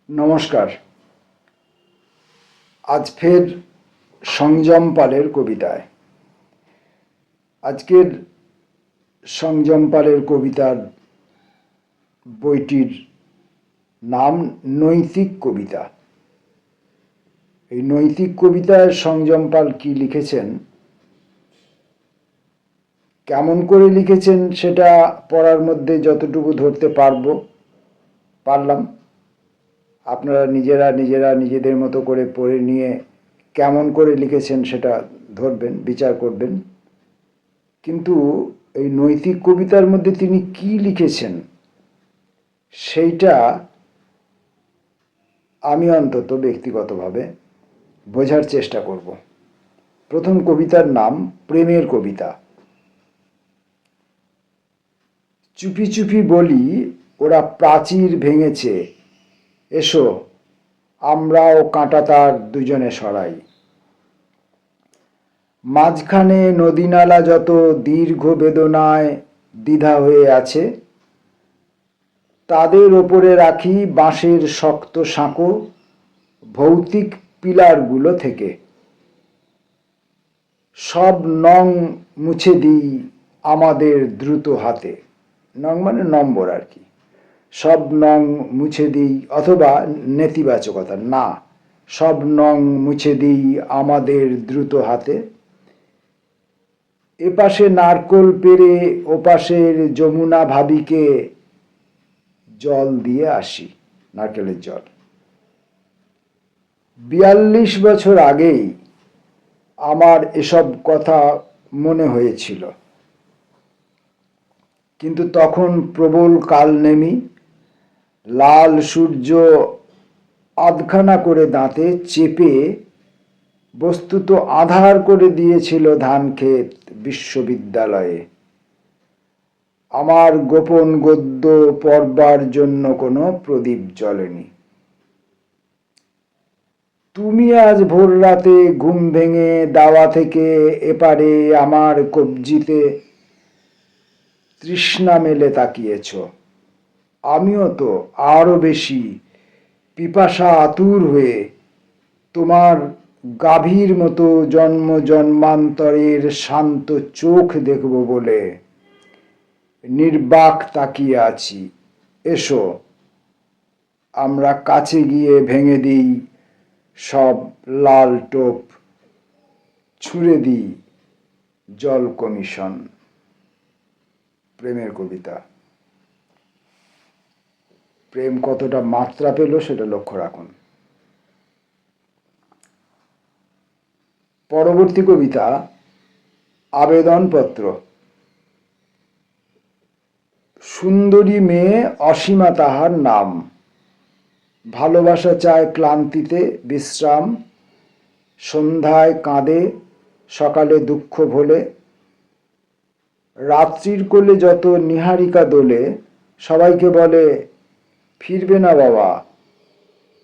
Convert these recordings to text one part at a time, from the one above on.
নমস্কার। আজ ফের সংযম পালের কবিতায়। আজকের সংযম পালের কবিতার বইটির নাম নৈতিক কবিতা। এই নৈতিক কবিতায় সংযম পাল কি লিখেছেন, কেমন করে লিখেছেন সেটা পড়ার মধ্যে যতটুকু ধরতে পারলাম। আপনারা নিজেরা নিজেদের মতো করে পড়ে নিয়ে কেমন করে লিখেছেন সেটা ধরবেন, বিচার করবেন। কিন্তু এই নৈতিক কবিতার মধ্যে তিনি কি লিখেছেন সেইটা আমি অন্তত ব্যক্তিগতভাবে বোঝার চেষ্টা করব। প্রথম কবিতার নাম প্রেমের কবিতা। চুপি চুপি বলি ওরা প্রাচীর ভেঙেছে, এসো আমরাও কাঁটাতার দুজনে সরাই। মাঝখানে নদীনালা যত দীর্ঘ বেদনায় দ্বিধা হয়ে আছে, তাদের ওপরে রাখি বাঁশের শক্ত সাঁকো ভৌতিক পিলারগুলো থেকে। সব নং মুছে দিই আমাদের দ্রুত হাতে। নং মানে নম্বর আর কি। সব নং মুছে দিই, অথবা নেতিবাচকতা না, সব নং মুছে দিই আমাদের দ্রুত হাতে। এপাশে নারকোল পেরে ওপাশের যমুনা ভাবিকে জল দিয়ে আসি, নারকেলের জল। ৪২ বছর আগেই আমার এসব কথা মনে হয়েছিল, কিন্তু তখন প্রবল কালনেমি, লাল সূর্য আধখানা করে দাঁতে চেপে বস্তুত আঁধার করে দিয়েছিল ধানক্ষেত বিশ্ববিদ্যালয়ে। আমার গোপন গদ্য পড়বার জন্য কোনো প্রদীপ জ্বলেনি। তুমি আজ ভোর রাতে ঘুম ভেঙে দাওয়া থেকে এপারে আমার কবজিতে তৃষ্ণা মেলে তাকিয়েছ। আমিও তো আরো বেশি পিপাসা আতুর হয়ে তোমার গাভীর মতো জন্ম জন্মান্তরের শান্ত চোখ দেখব বলে নির্বাক তাকিয়ে আছি। এসো আমরা কাছে গিয়ে ভেঙে দিই সব লাল টোপ, ছুঁড়ে দিই জল কমিশন। প্রেমের কবিতা। প্রেম কতটা মাত্রা পেল সেটা লক্ষ্য রাখুন। পরবর্তী কবিতা আবেদনপত্র। সুন্দরী মেয়ে অসীমা তাহার নাম, ভালোবাসা চায় ক্লান্তিতে বিশ্রাম, সন্ধ্যায় কাঁদে সকালে দুঃখ ভোলে। রাত্রির কোলে যত নীহারিকা দোলে, সবাইকে বলে ফিরবে না বাবা,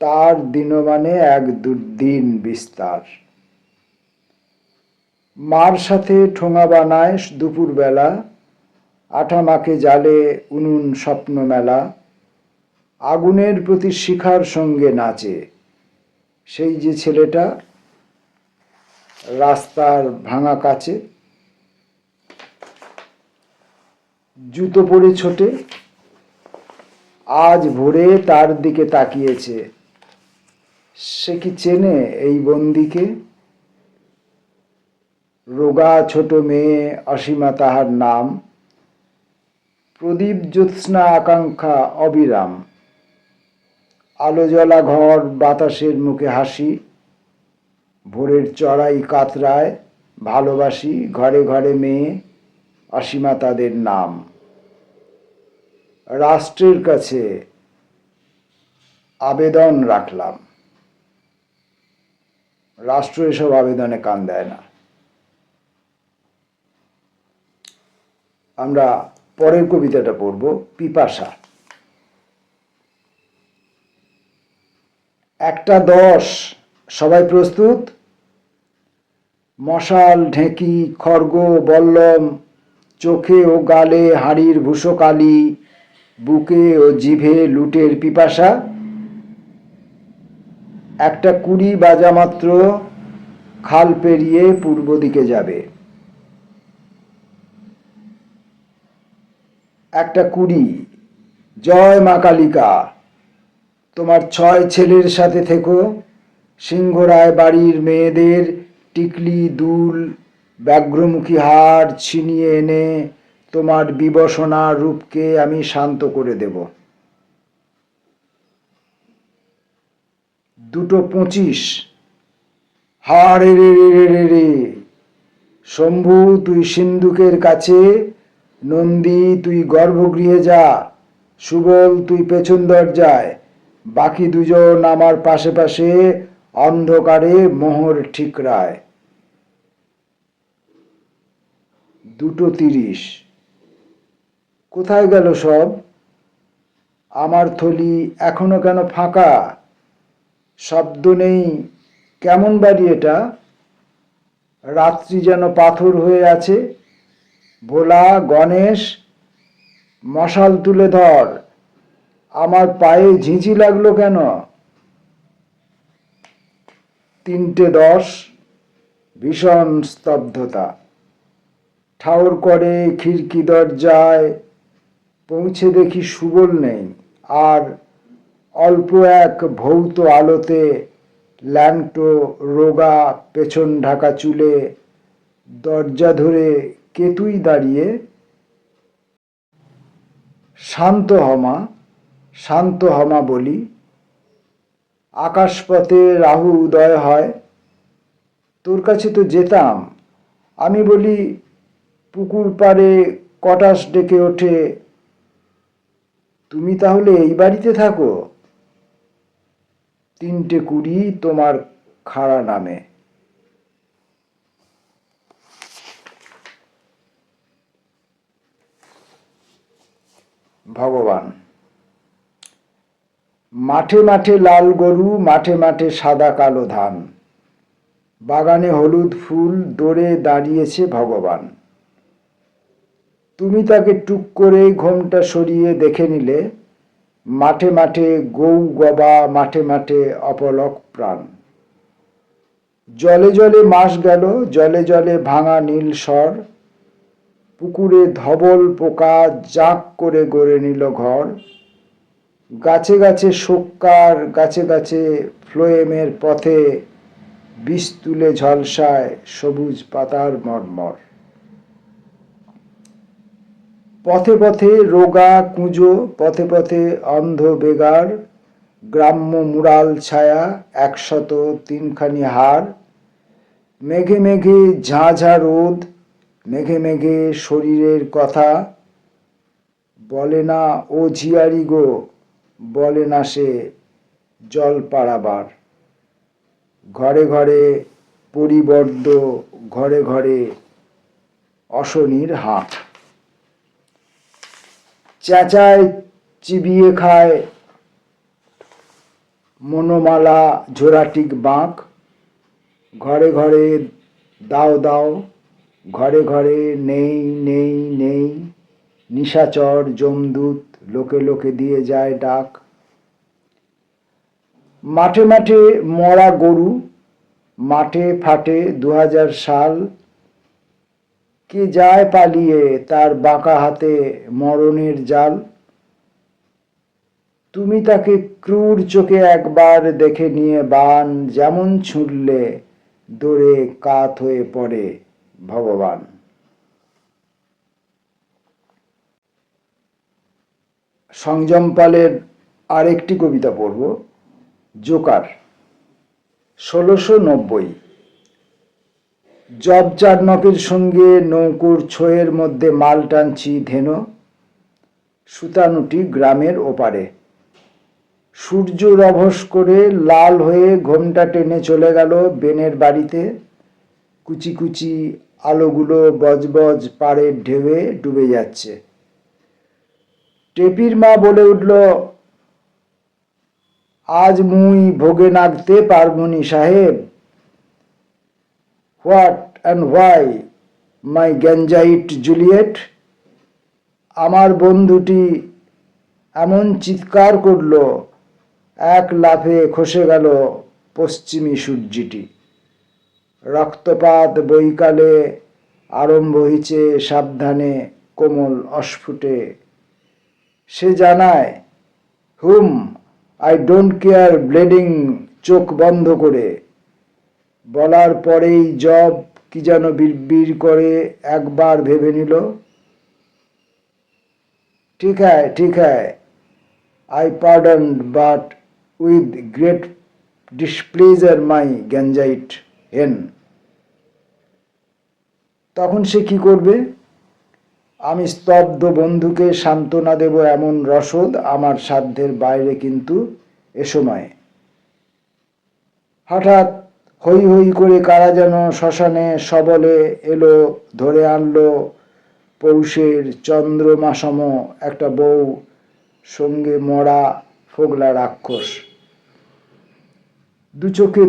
তার দিনমানে এক দুর্দিন বিস্তার। মার সাথে ঠোঙা বানায় দুপুরবেলা, আঠা মাকে জালে উনুন স্বপ্ন মেলা। আগুনের প্রতি শিখার সঙ্গে নাচে সেই যে ছেলেটা রাস্তার ভাঙা কাছে, জুতো পরে ছোটে। আজ ভোরে তার দিকে তাকিয়েছে, সে কি চেনে এই বন্দিকে? রোগা ছোট মেয়ে অসীমা তাহার নাম, প্রদীপ জ্যোৎস্না আকাঙ্ক্ষা অবিরাম। আলো জ্বলা ঘর, বাতাসের মুখে হাসি, ভোরের চড়াই কাতরায় ভালোবাসি। ঘরে ঘরে মেয়ে অসীমা তাদের নাম। রাষ্ট্রের কাছে আবেদন রাখলাম। রাষ্ট্র এসব আবেদনে কান দেয় না। আমরা পরের কবিতাটা পড়ব, পিপাসা। ১টা ১০, সবাই প্রস্তুত? মশাল, ঢেঁকি, খড়গ, বল্লম, চোখে ও গালে হাঁড়ির ভূষকালি, বুকে ও জিভে লুটের পিপাসা। একটা কুড়ি বাজা মাত্র খাল পেরিয়ে পূর্ব দিকে যাবে। একটা কুড়ি। জয় মা কালিকা। তোমার 6 ছেলের সাথে থেকো। সিংহরায় বাড়ির মেয়েদের টিকলি, দুল, ব্যাঘ্রমুখী হার ছিনিয়ে এনে তোমার বিবসনা রূপকে আমি শান্ত করে দেব। 2:25। হারে রে রে রে রে রে। শম্ভু তুই সিন্ধুকের কাছে, নন্দী তুই গর্ভগৃহে যা, সুবল তুই পেছন দরজায়, বাকি দুজন আমার পাশে পাশে অন্ধকারে মোহর ঠিকরায়। 2:30। কোথায় গেল সব? আমার থলি এখনো কেন ফাঁকা? শব্দ নেই। কেমন বাড়ি এটা? রাত্রি যেন পাথর হয়ে আছে। ভোলা, গণেশ, মশাল তুলে ধর। আমার পায়ে ঝিঁঝি লাগলো কেন? 3:10। ভীষণ স্তব্ধতা। ঠাউর করে খিড়কি দরজায় পৌঁছে দেখি সুবল নেই, আর অল্প এক ভৌত আলোতে ল্যাংটো রোগা পেছন ঢাকা চুলে দরজা ধরে কে তুই দাঁড়িয়ে? শান্ত হমা, শান্ত হমা বলি। আকাশপথে রাহু উদয় হয়। তোর কাছে তো যেতাম। আমি বলি, পুকুর পাড়ে কটাস ডেকে ওঠে, তুমি তাহলে এই বাড়িতে থাকো? 3:20 তোমার খাড়া নামে। ভগবান। মাঠে মাঠে লাল গরু, মাঠে মাঠে সাদা কালো ধান, বাগানে হলুদ ফুল, দৌড়ে দাঁড়িয়েছে ভগবান। তুমি তাকে টুক করে ঘোমটা সরিয়ে দেখে নিলে, মাঠে মাঠে গৌ গবা, মাঠে মাঠে অপলক প্রাণ। জলে জলে মাস গেল, জলে জলে ভাঙা নীল স্বর, পুকুরে ধবল পোকা জাঁক করে গড়ে নিল ঘর। গাছে গাছে শোক্কার, গাছে গাছে ফ্লোয়েমের পথে বিষ তুলে ঝলসায় সবুজ পাতার মর্মর। পথে পথে রোগা কুঁজো, পথে পথে অন্ধ বেগার, গ্রাম্য মুরাল ছায়া 103খানি হার। মেঘে মেঘে ঝাঁঝা রোদ, মেঘে মেঘে শরীরের কথা, বলে না ও ঝিয়ারি গো, বলে না সে জল পাড়াবার। ঘরে ঘরে পরিবর্দ, ঘরে ঘরে অশনির হাঁক। চেঁচায় চিবিয়ে খায় মনোমালা ঝোরাটিক বাঁক। ঘরে ঘরে দাও দাও, ঘরে ঘরে নেই নেই নেই, নিশাচর যমদূত লোকে লোকে দিয়ে যায় ডাক। মাঠে মাঠে মরা গরু, মাঠে ফাটে 2000 সাল, কে যায় পালিয়ে তার বাঁকা হাতে মরণের জাল। তুমি তাকে ক্রূর চোখে একবার দেখে নিয়ে বান যেমন ছুঁড়লে দৌড়ে কাত হয়ে পড়ে ভগবান। সংযম পালের আরেকটি কবিতা পড়ব, জোকার। 1690। জব চার্নকের সঙ্গে নৌকোর ছোঁয়ের মধ্যে মাল টানছি ধেনো, সুতানুটি গ্রামের ওপারে। সূর্য রভস করে লাল হয়ে ঘোমটা টেনে চলে গেল বেনের বাড়িতে। কুচি কুচি আলোগুলো বজবজ পাড়ের ঢেউয়ে ডুবে যাচ্ছে। টেপির মা বলে উঠল, আজ মুই ভোগে নাগতে পারবনি সাহেব। হোয়াট অ্যান্ড হোয়াই মাই গ্যাঞ্জাইট জুলিয়েট। আমার বন্ধুটি এমন চিৎকার করল, এক লাফে খসে গেল পশ্চিমী সূর্যিটি। রক্তপাত বৈকালে আরম্ভ হইছে সাবধানে কোমল অস্ফুটে। সে জানায় হুম আই ডোন্ট কেয়ার ব্লিডিং চোখ বন্ধ করে। বলার পরেই জব কি যেন বিড়বিড় করে একবার ভেবে নিল। ঠিক হ্যায় I pardoned but with great displeasure my গ্যাঞ্জাইট হেন। তখন সে কি করবে? আমি স্তব্ধ বন্ধুকে সান্ত্বনা দেব এমন রসদ আমার সাধ্যের বাইরে কিন্তু এ সময়ে। হঠাৎ হৈ হৈ করে কারা যেন শ্মশানে সবলে এলো, ধরে আনলো পৌষের চন্দ্রমাসম একটা বউ, সঙ্গে মরা ফোগলা রাক্ষস। দু চোখে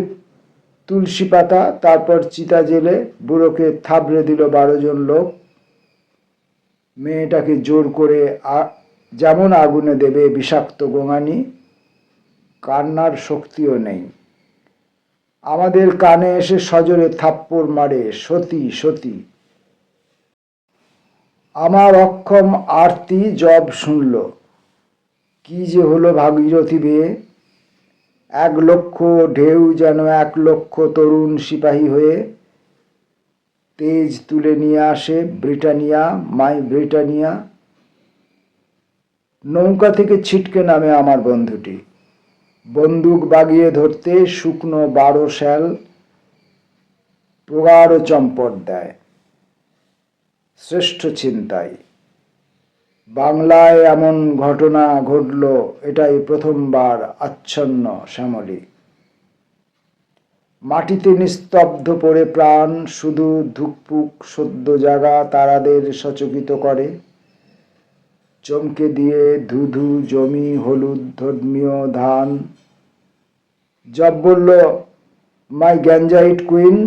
তুলসী পাতা, তারপর চিতা জেলে বুড়োকে থাবড়ে দিল 12 জন লোক। মেয়েটাকে জোর করে যেমন আগুনে দেবে বিষাক্ত গোঙানি, কান্নার শক্তিও নেই। আমাদের কানে এসে সজোরে থাপ্পড় মারে সতী সতী। আমার অক্ষম আরতি জব শুনল। কি যে হলো ভাগীরথী বেয়ে! 1 লক্ষ ঢেউ যেন 1 লক্ষ তরুণ সিপাহী হয়ে তেজ তুলে নিয়ে আসে ব্রিটানিয়া, মাই ব্রিটানিয়া। নৌকা থেকে ছিটকে নামে আমার বন্ধুটি, বন্দুক বাগিয়ে ধরতে শুকনো 12 শ্যাল প্রগাঢ় চম্পট দেয়। শ্রেষ্ঠ ছিনতাই। বাংলায় এমন ঘটনা ঘটল এটাই প্রথমবার। আচ্ছন্ন শ্যামলী। মাটিতে নিস্তব্ধ পড়ে প্রাণ, শুধু ধুকপুক সদ্য জাগা তারাদের সচকিত করে। চমকে দিয়ে ধুধু জমি হলুদ ধর্মীয় ধান। জব বলল মাই গ্যাঞ্জাইট queen,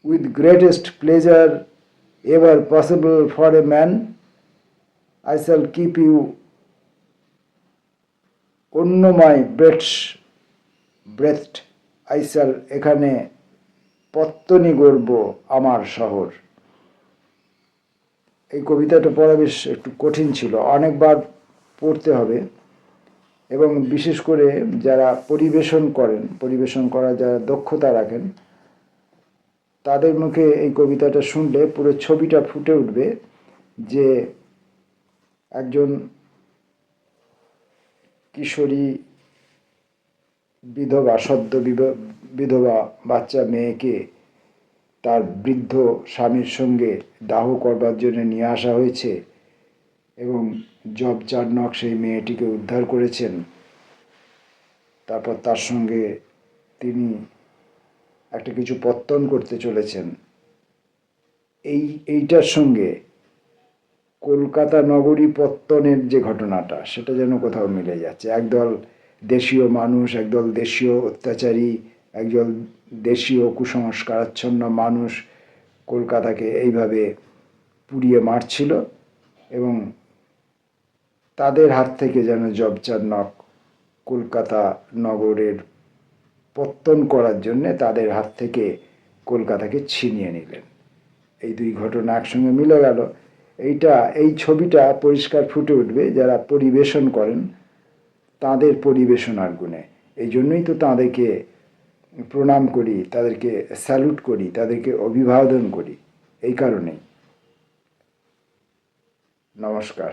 with greatest pleasure ever possible for a man, I shall keep you অন্য মাই ব্রেথ, I shall এখানে পত্তনি গড়ব আমার শহর। এই কবিতাটা পড়া বেশ একটু কঠিন ছিল, অনেকবার পড়তে হবে, এবং বিশেষ করে যারা পরিবেশন করার যারা দক্ষতা রাখেন, তাদের মুখে এই কবিতাটা শুনলে পুরো ছবিটা ফুটে উঠবে যে একজন কিশোরী বিধবা, সদ্য বিধবা বাচ্চা মেয়েকে তার বৃদ্ধ স্বামীর সঙ্গে দাহ করবার জন্য নিয়ে আসা হয়েছে, এবং জব চার্নক সেই মেয়েটিকে উদ্ধার করেছেন। তারপর তার সঙ্গে তিনি একটা কিছু পত্তন করতে চলেছেন। এইটার সঙ্গে কলকাতা নগরী পত্তনের যে ঘটনাটা, সেটা যেন কোথাও মিলে যাচ্ছে। একদল দেশীয় মানুষ, একদল দেশীয় অত্যাচারী, একদল দেশীয় কুসংস্কারাচ্ছন্ন মানুষ কলকাতাকে এইভাবে পুড়িয়ে মারছিল, এবং তাদের হাত থেকে যেন জব চার্নক কলকাতা নগরের পত্তন করার জন্য তাদের হাত থেকে কলকাতাকে ছিনিয়ে নিলেন। এই 2 ঘটনা একসঙ্গে মিলে গেল। এই ছবিটা পরিষ্কার ফুটে উঠবে যারা পরিবেশন করেন তাদের পরিবেশনার গুণে। এই জন্যই তো তাদেরকে প্রণাম করি, তাদেরকে স্যালুট করি, তাদেরকে অভিবাদন করি, এই কারণেই। নমস্কার।